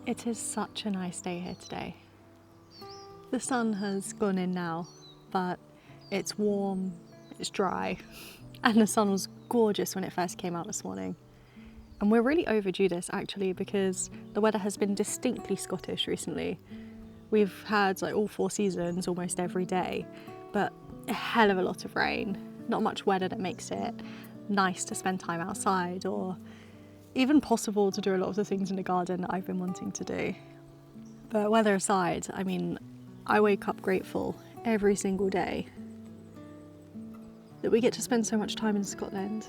It is such a nice day here today. The sun has gone in now, but it's warm, it's dry, and the sun was gorgeous when it first came out this morning. And we're really overdue this actually, because the weather has been distinctly Scottish recently. We've had like all 4 seasons almost every day, but a hell of a lot of rain. Not much weather that makes it nice to spend time outside or even possible to do a lot of the things in the garden that I've been wanting to do. But weather aside, I mean, I wake up grateful every single day that we get to spend so much time in Scotland.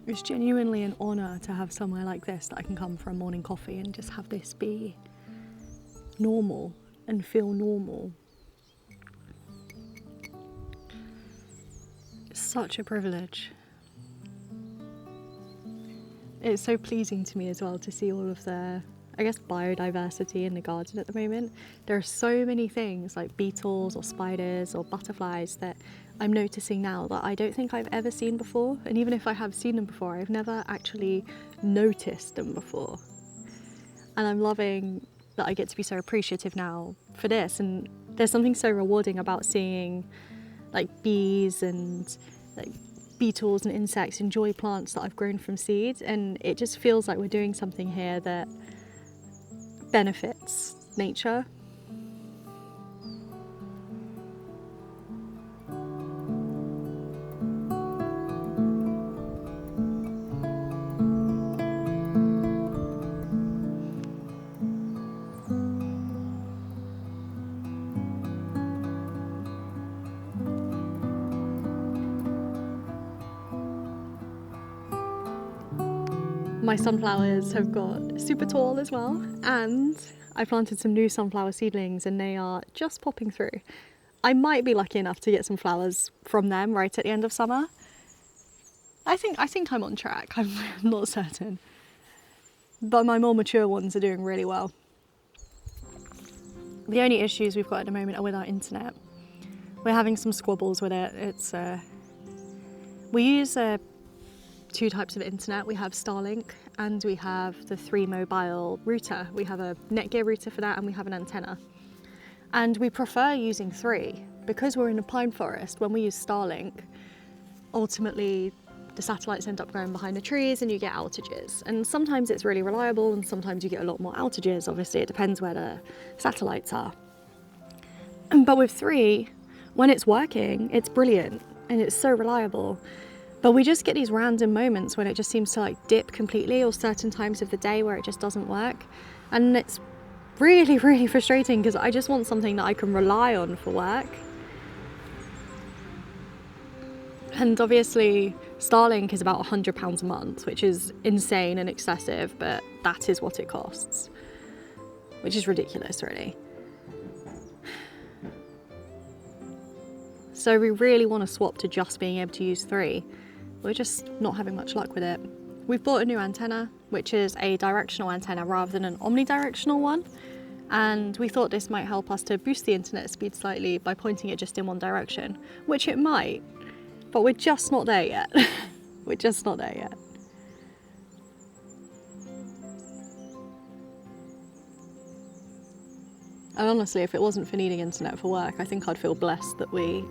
It's genuinely an honour to have somewhere like this that I can come for a morning coffee and just have this be normal and feel normal. It's such a privilege. It's so pleasing to me as well to see all of the, I guess, biodiversity in the garden at the moment. There are so many things like beetles or spiders or butterflies that I'm noticing now that I don't think I've ever seen before. And even if I have seen them before, I've never actually noticed them before. And I'm loving that I get to be so appreciative now for this. And there's something so rewarding about seeing like bees and like beetles and insects enjoy plants that I've grown from seed, and it just feels like we're doing something here that benefits nature. My sunflowers have got super tall as well, and I planted some new sunflower seedlings and they are just popping through. I might be lucky enough to get some flowers from them right at the end of summer. I think I'm on track. I'm not certain. But my more mature ones are doing really well. The only issues we've got at the moment are with our internet. We're having some squabbles with it. We use 2 types of internet. We have Starlink and we have the 3 mobile router. We have a Netgear router for that and we have an antenna. And we prefer using 3 because we're in a pine forest. When we use Starlink, ultimately the satellites end up going behind the trees and you get outages. And sometimes it's really reliable and sometimes you get a lot more outages. Obviously it depends where the satellites are. But with 3, when it's working, it's brilliant and it's so reliable. But we just get these random moments when it just seems to like dip completely, or certain times of the day where it just doesn't work. And it's really, really frustrating because I just want something that I can rely on for work. And obviously Starlink is about £100 a month, which is insane and excessive, but that is what it costs, which is ridiculous really. So we really want to swap to just being able to use 3. We're just not having much luck with it. We've bought a new antenna, which is a directional antenna rather than an omnidirectional one. And we thought this might help us to boost the internet speed slightly by pointing it just in one direction, which it might, but we're just not there yet. We're just not there yet. And honestly, if it wasn't for needing internet for work, I think I'd feel blessed that we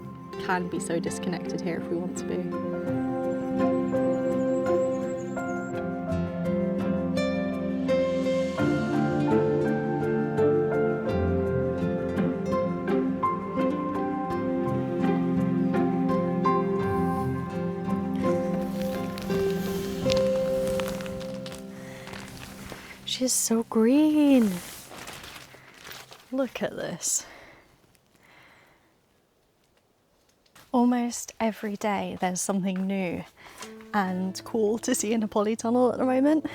can be so disconnected here if we want to be. She's so green. Look at this. Almost every day there's something new and cool to see in a polytunnel at the moment.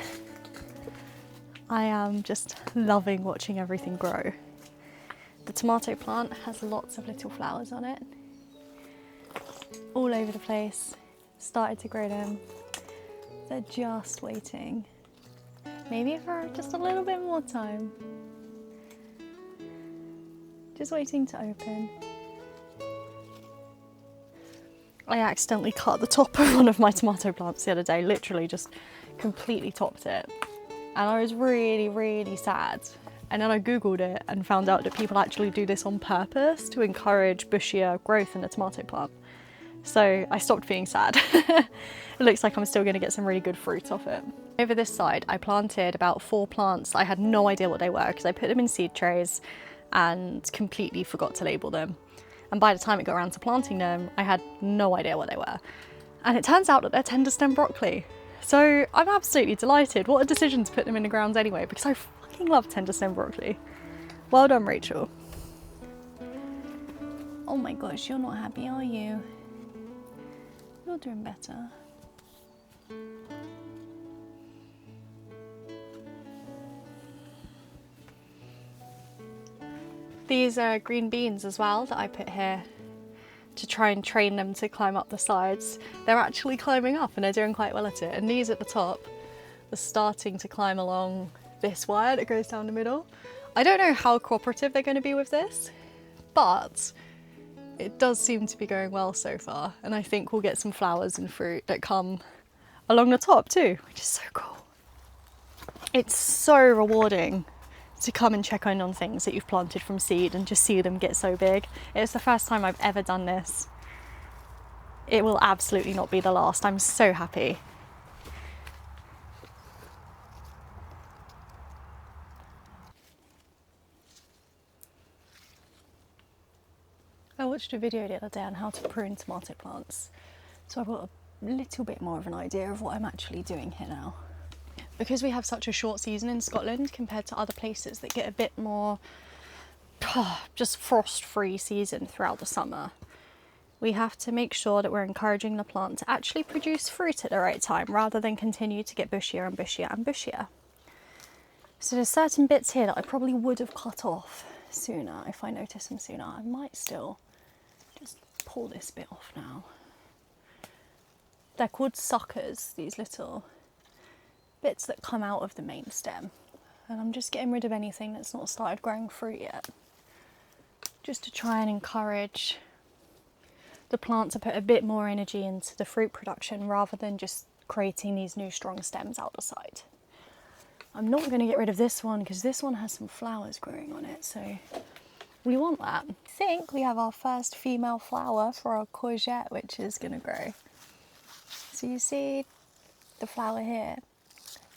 I am just loving watching everything grow. The tomato plant has lots of little flowers on it, all over the place. Started to grow them. They're just waiting, maybe for just a little bit more time. Just waiting to open. I accidentally cut the top of one of my tomato plants the other day, literally just completely topped it. And I was really, really sad. And then I Googled it and found out that people actually do this on purpose to encourage bushier growth in the tomato plant. So I stopped being sad. It looks like I'm still going to get some really good fruit off it. Over this side, I planted about 4 plants. I had no idea what they were because I put them in seed trays and completely forgot to label them. And by the time it got around to planting them, I had no idea what they were. And it turns out that they're tender stem broccoli. So I'm absolutely delighted. What a decision to put them in the ground anyway, because I fucking love tender stem broccoli. Well done, Rachel. Oh my gosh, you're not happy, are you? You're doing better. These are green beans as well that I put here to try and train them to climb up the sides. They're actually climbing up and they're doing quite well at it. And these at the top are starting to climb along this wire that goes down the middle. I don't know how cooperative they're going to be with this, but it does seem to be going well so far. And I think we'll get some flowers and fruit that come along the top too, which is so cool. It's so rewarding to come and check in on things that you've planted from seed and just see them get so big. It's the first time I've ever done this. It will absolutely not be the last. I'm so happy. I watched a video the other day on how to prune tomato plants, so I've got a little bit more of an idea of what I'm actually doing here now. Because we have such a short season in Scotland compared to other places that get a bit more just frost-free season throughout the summer, we have to make sure that we're encouraging the plant to actually produce fruit at the right time rather than continue to get bushier and bushier and bushier. So there's certain bits here that I probably would have cut off sooner if I noticed them sooner. I might still just pull this bit off now. They're called suckers, these little bits that come out of the main stem, and I'm just getting rid of anything that's not started growing fruit yet, just to try and encourage the plant to put a bit more energy into the fruit production rather than just creating these new strong stems out the side. I'm not going to get rid of this one because this one has some flowers growing on it, so we want that. I think we have our first female flower for our courgette, which is going to grow. So you see the flower here?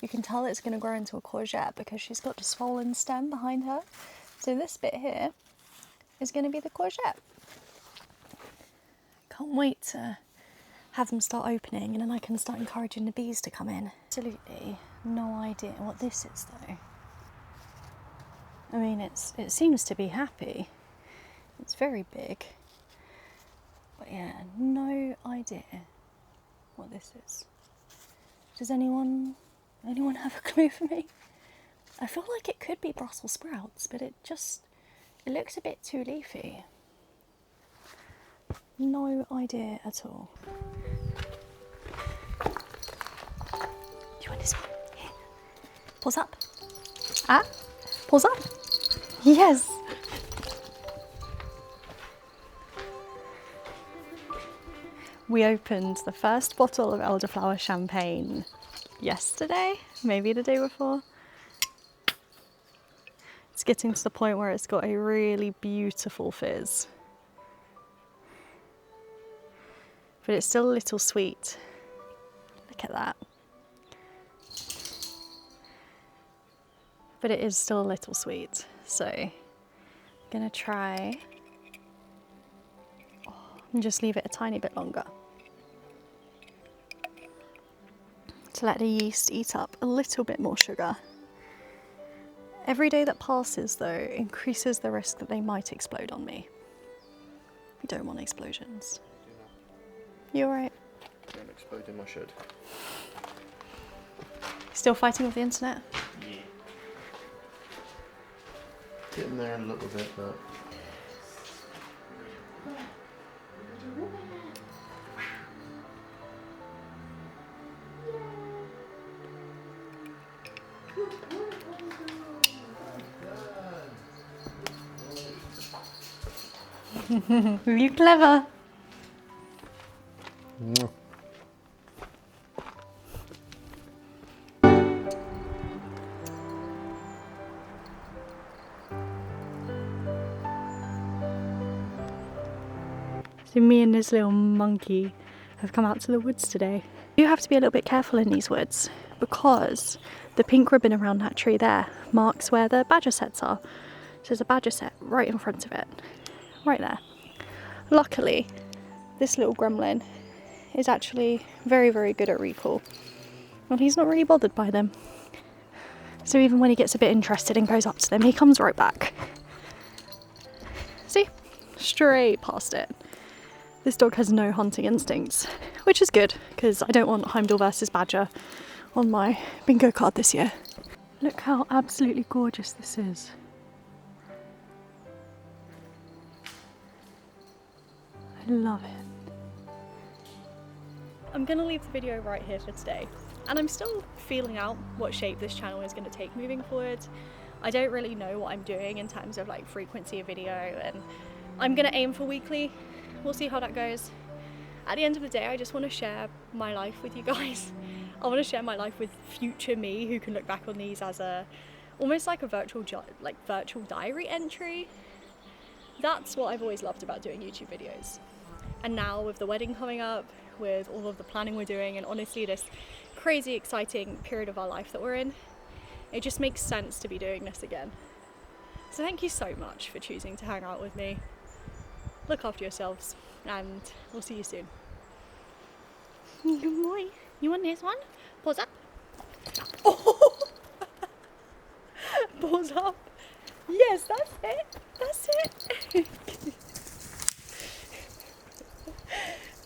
You can tell it's going to grow into a courgette because she's got the swollen stem behind her. So this bit here is going to be the courgette. Can't wait to have them start opening and then I can start encouraging the bees to come in. Absolutely no idea what this is though. I mean, it seems to be happy. It's very big. But yeah, no idea what this is. Does anyone have a clue for me? I feel like it could be Brussels sprouts, but it looks a bit too leafy. No idea at all. Do you want this one? Here. Pulse up. Ah, pulse up. Yes. We opened the first bottle of elderflower champagne yesterday, maybe the day before. It's getting to the point where it's got a really beautiful fizz. But it's still a little sweet. Look at that. But it is still a little sweet. So I'm gonna try and just leave it a tiny bit longer to let the yeast eat up a little bit more sugar. Every day that passes though increases the risk that they might explode on me. We don't want explosions. You alright? Don't explode in my shed. Still fighting with the internet? Yeah. Getting there a little bit, but... You clever. Mwah. So me and this little monkey have come out to the woods today. You have to be a little bit careful in these woods because the pink ribbon around that tree there marks where the badger sets are. So there's a badger set right in front of it, right there. Luckily, this little gremlin is actually very, very good at recall. And he's not really bothered by them. So even when he gets a bit interested and goes up to them, he comes right back. See? Straight past it. This dog has no hunting instincts, which is good because I don't want Heimdall versus Badger on my bingo card this year. Look how absolutely gorgeous this is. I love it. I'm gonna leave the video right here for today, and I'm still feeling out what shape this channel is going to take moving forward. I don't really know what I'm doing in terms of like frequency of video, and I'm gonna aim for weekly. We'll see how that goes. At the end of the day, I just want to share my life with you guys. I want to share my life with future me, who can look back on these as almost like a virtual diary entry. That's what I've always loved about doing YouTube videos. And now with the wedding coming up, with all of the planning we're doing, and honestly this crazy exciting period of our life that we're in, it just makes sense to be doing this again. So thank you so much for choosing to hang out with me. Look after yourselves, and we'll see you soon. Good boy. You want this one? Pause up. Oh! Pause up. Yes, that's it. That's it.